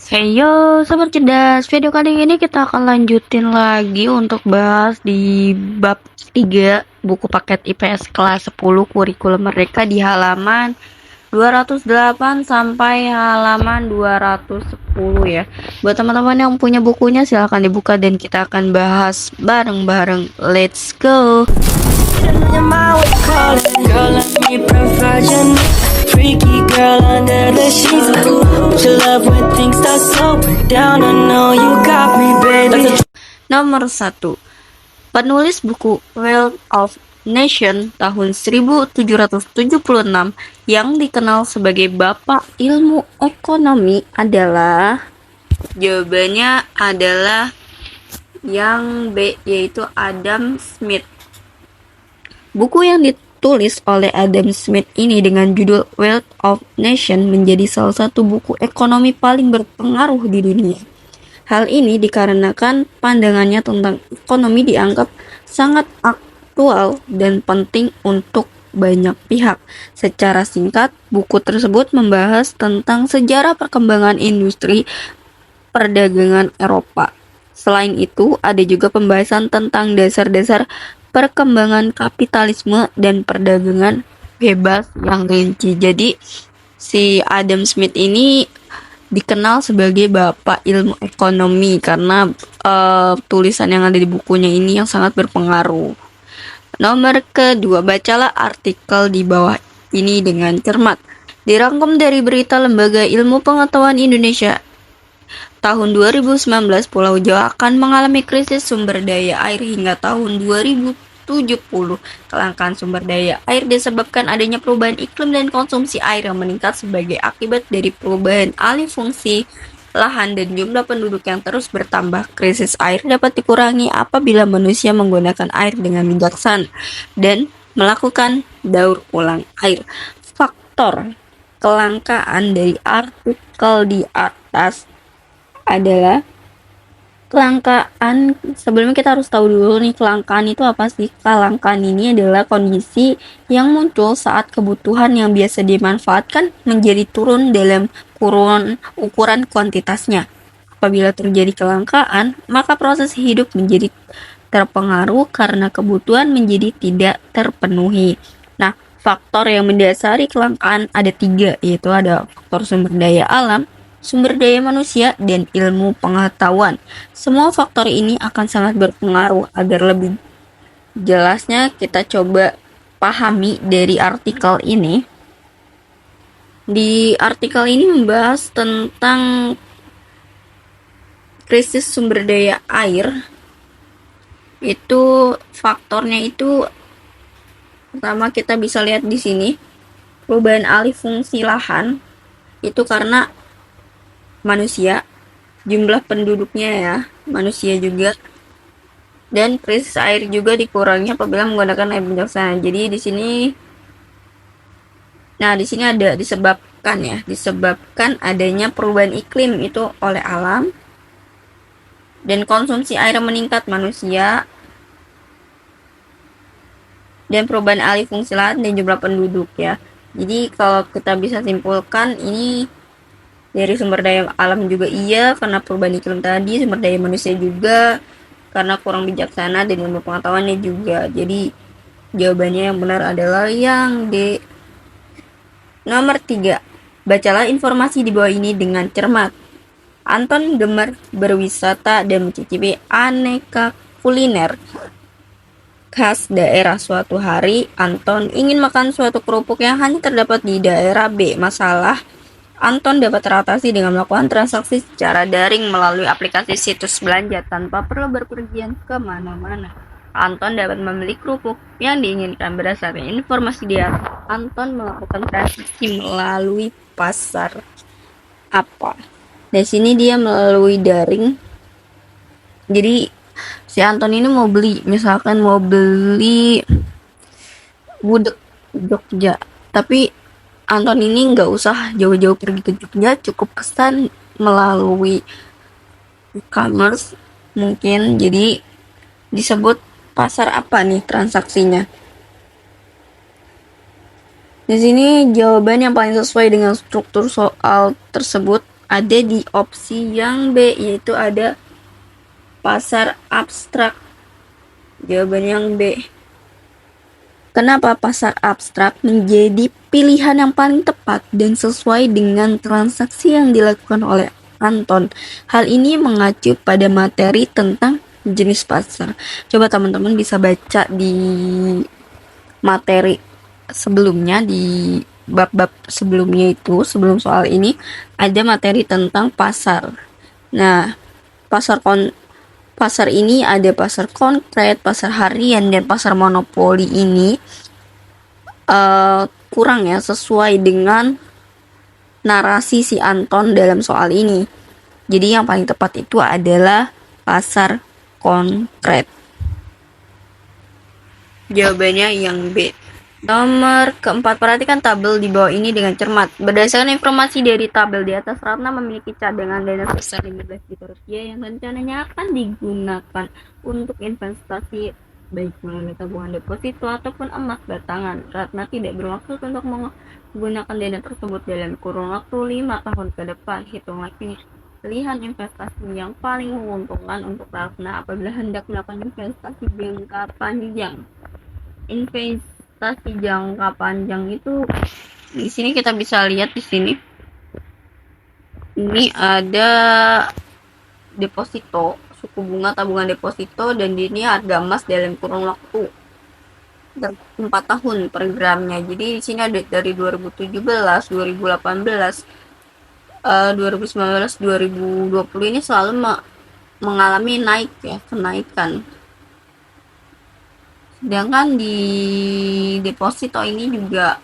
Heyo, sobat cerdas. Video kali ini kita akan lanjutin lagi untuk bahas di bab 3 buku paket IPS kelas 10 kurikulum merdeka di halaman 208 sampai halaman 210 ya. Buat teman-teman yang punya bukunya silahkan dibuka dan kita akan bahas bareng-bareng. Let's go. Freaky girl under the sheets. But your love when things start slowing down. I know you got me, baby. Nomor 1. Penulis buku Wealth of Nation tahun 1776 yang dikenal sebagai Bapak Ilmu Ekonomi adalah, jawabannya adalah yang B, yaitu Adam Smith. Buku yang ditulis oleh Adam Smith ini dengan judul Wealth of Nation menjadi salah satu buku ekonomi paling berpengaruh di dunia. Hal ini dikarenakan pandangannya tentang ekonomi dianggap sangat aktual dan penting untuk banyak pihak. Secara singkat, buku tersebut membahas tentang sejarah perkembangan industri perdagangan Eropa. Selain itu, ada juga pembahasan tentang dasar-dasar perkembangan kapitalisme dan perdagangan bebas yang rinci. Jadi si Adam Smith ini dikenal sebagai bapak ilmu ekonomi karena tulisan yang ada di bukunya ini yang sangat berpengaruh. Nomor kedua, bacalah artikel di bawah ini dengan cermat. Dirangkum dari berita Lembaga Ilmu Pengetahuan Indonesia tahun 2019, Pulau Jawa akan mengalami krisis sumber daya air hingga tahun 2070. Kelangkaan sumber daya air disebabkan adanya perubahan iklim dan konsumsi air yang meningkat sebagai akibat dari perubahan alih fungsi lahan dan jumlah penduduk yang terus bertambah. Krisis air dapat dikurangi apabila manusia menggunakan air dengan bijaksana dan melakukan daur ulang air. Faktor kelangkaan dari artikel di atas adalah kelangkaan. Sebelumnya kita harus tahu dulu nih, kelangkaan itu apa sih? Kelangkaan ini adalah kondisi yang muncul saat kebutuhan yang biasa dimanfaatkan menjadi turun dalam ukuran kuantitasnya. Apabila terjadi kelangkaan, maka proses hidup menjadi terpengaruh karena kebutuhan menjadi tidak terpenuhi. Nah, faktor yang mendasari kelangkaan ada 3, yaitu ada faktor sumber daya alam, sumber daya manusia, dan ilmu pengetahuan. Semua faktor ini akan sangat berpengaruh. Agar lebih jelasnya kita coba pahami dari artikel ini. Di artikel ini membahas tentang krisis sumber daya air. Itu faktornya itu pertama kita bisa lihat di sini, perubahan alih fungsi lahan itu karena manusia, jumlah penduduknya ya, manusia juga, dan krisis air juga dikurangi apabila menggunakan air bijaksana. Jadi di sini, nah di sini ada disebabkan adanya perubahan iklim itu oleh alam dan konsumsi air meningkat manusia dan perubahan alih fungsi lahan dan jumlah penduduk ya. Jadi kalau kita bisa simpulkan ini dari sumber daya alam juga iya karena perubahan iklim tadi, sumber daya manusia juga karena kurang bijaksana dan ilmu pengetahuannya juga. Jadi jawabannya yang benar adalah yang D. Nomor 3. Bacalah informasi di bawah ini dengan cermat. Anton gemar berwisata dan mencicipi aneka kuliner khas daerah. Suatu hari, Anton ingin makan suatu kerupuk yang hanya terdapat di daerah B. Masalah Anton dapat teratasi dengan melakukan transaksi secara daring melalui aplikasi situs belanja tanpa perlu berpergian ke mana-mana. Anton dapat membeli kerupuk yang diinginkan berdasarkan informasi dia. Anton melakukan transaksi melalui pasar apa? Di sini dia melalui daring. Jadi si Anton ini mau beli, misalkan mau beli gudeg Jogja, tapi Anton ini nggak usah jauh-jauh pergi ke Jogja, cukup pesan melalui e-commerce mungkin. Jadi disebut pasar apa nih transaksinya? Di sini jawaban yang paling sesuai dengan struktur soal tersebut ada di opsi yang B, yaitu ada pasar abstrak. Jawaban yang B. Kenapa pasar abstrak menjadi pilihan yang paling tepat dan sesuai dengan transaksi yang dilakukan oleh Anton? Hal ini mengacu pada materi tentang jenis pasar. Coba teman-teman bisa baca di materi sebelumnya, di bab-bab sebelumnya itu, sebelum soal ini, ada materi tentang pasar. Nah, pasar ini ada pasar konkret, pasar harian, dan pasar monopoli ini kurang ya sesuai dengan narasi si Anton dalam soal ini. Jadi yang paling tepat itu adalah pasar konkret. Jawabannya yang B. Nomor keempat, perhatikan tabel di bawah ini dengan cermat. Berdasarkan informasi dari tabel di atas, Ratna memiliki cadangan dana sebesar 15 juta rupiah yang rencananya akan digunakan untuk investasi baik melalui tabungan deposito ataupun emas batangan. Ratna tidak bermaksud untuk menggunakan dana tersebut dalam kurun waktu 5 tahun ke depan. Hitung lagi pilihan investasi yang paling menguntungkan untuk Ratna apabila hendak melakukan investasi jangka panjang. Investasi jangka panjang itu di sini kita bisa lihat di sini. Ini ada deposito, suku bunga tabungan deposito, dan ini harga emas dalam kurun waktu 4 tahun per gramnya. Jadi di sini ada dari 2017, 2018, 2019, 2020 ini selalu mengalami naik ya, kenaikan. Sedangkan di deposito ini juga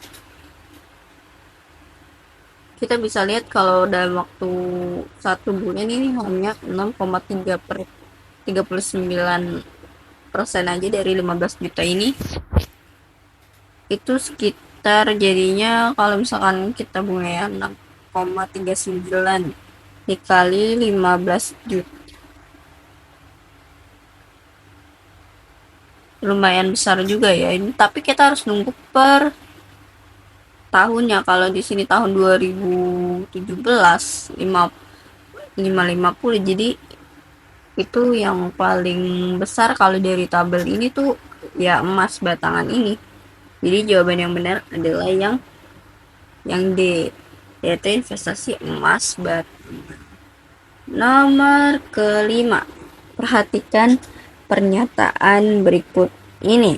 kita bisa lihat kalau dalam waktu 1 bulan ini hanya 6,39% aja dari 15 juta ini. Itu sekitar jadinya kalau misalkan kita bunga ya 6,39 dikali 15 juta. Lumayan besar juga ya ini, tapi kita harus nunggu per tahunnya. Kalau di sini tahun 2017 550, jadi itu yang paling besar kalau dari tabel ini tuh ya emas batangan ini. Jadi jawaban yang benar adalah yang D, yaitu investasi emas batangan. Nomor kelima, perhatikan pernyataan berikut ini.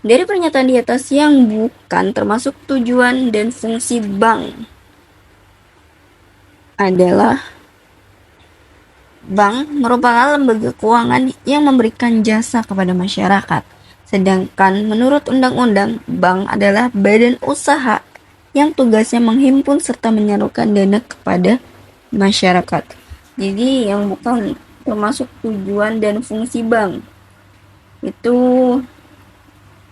Dari pernyataan di atas yang bukan termasuk tujuan dan fungsi bank adalah bank merupakan lembaga keuangan yang memberikan jasa kepada masyarakat. Sedangkan menurut undang-undang, bank adalah badan usaha yang tugasnya menghimpun serta menyalurkan dana kepada masyarakat. Jadi yang bukan termasuk tujuan dan fungsi bank itu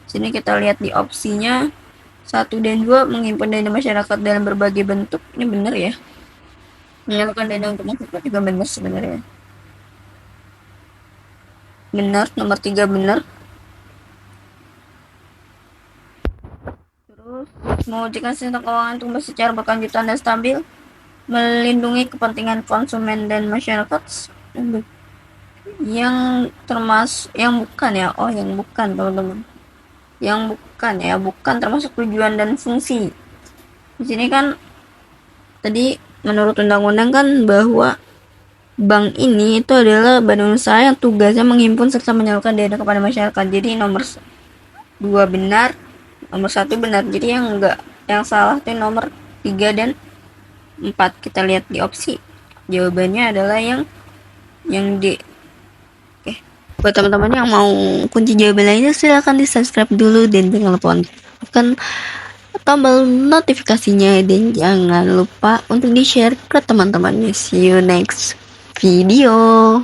sini kita lihat di opsinya 1 dan 2, menghimpun dana masyarakat dalam berbagai bentuk. Ini benar ya, menyalurkan dana untuk masyarakat juga benar sebenarnya. Benar, nomor 3 benar. Terus mewujudkan sistem keuangan tumbuh secara berkelanjutan dan stabil, melindungi kepentingan konsumen dan masyarakat. Yang termasuk yang bukan ya, yang bukan teman-teman, yang bukan ya, bukan termasuk tujuan dan fungsi. Di sini kan tadi menurut undang-undang kan bahwa bank ini itu adalah badan usaha yang tugasnya menghimpun serta menyalurkan dana kepada masyarakat. Jadi nomor 2 benar, nomor 1 benar. Jadi yang salah itu nomor 3 dan 4. Kita lihat di opsi, jawabannya adalah yang D. Oke, buat teman-teman yang mau kunci jawaban lainnya silahkan di subscribe dulu dan jangan lupa tekan tombol notifikasinya dan jangan lupa untuk di share ke teman-temannya. See you next video.